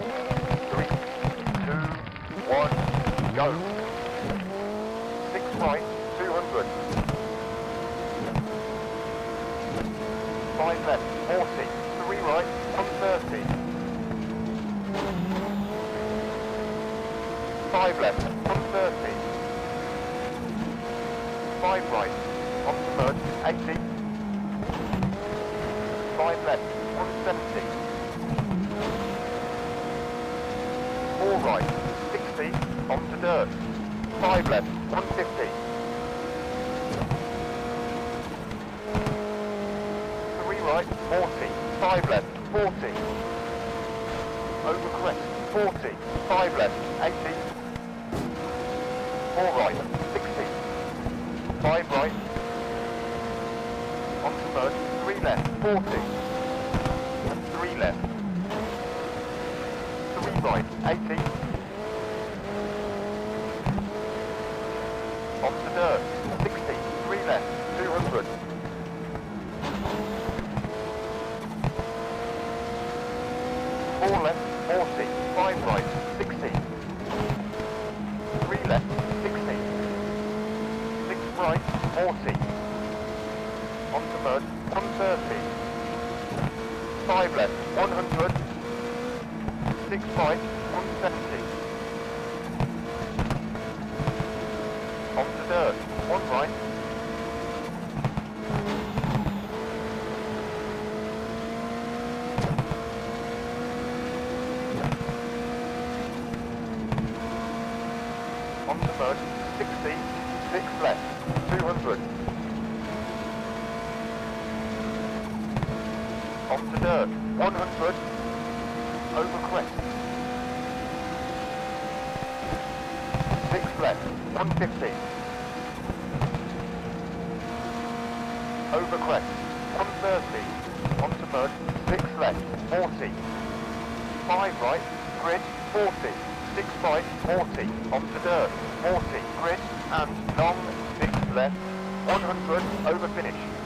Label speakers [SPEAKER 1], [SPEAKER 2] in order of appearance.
[SPEAKER 1] 3, 2, 1, go. 6 right, 200. 5 left, 40. 3 right, 130. 5 left, 130. 5 right, onto merge, 80. 5 left, 170. 4 right, 60, onto dirt. 5 left, 150. 3 right, 40. 5 left, 40. Over crest, 40. 5 left, 80. 4 right, 60. 5 right. Onto merge, 3 left, 40. 3 left. 3 right, 80. Onto dirt, 60. 3 left, 200. 4 left, 40. 5 right, 60. 3 left, 60. 6 right, 40. Onto merge, 130. 5 left, 100. 6 right, 170. Onto dirt, 1 right. Onto merge, 60. 6 left, 200. Onto dirt, 100. Over crest. 6 left, 150. Over crest, 130. Onto merge, 6 left, 40. 5 right, grid, 40. 6 right, 40. Onto dirt, 40. Grid, and long, 6 left, 100. Over finish.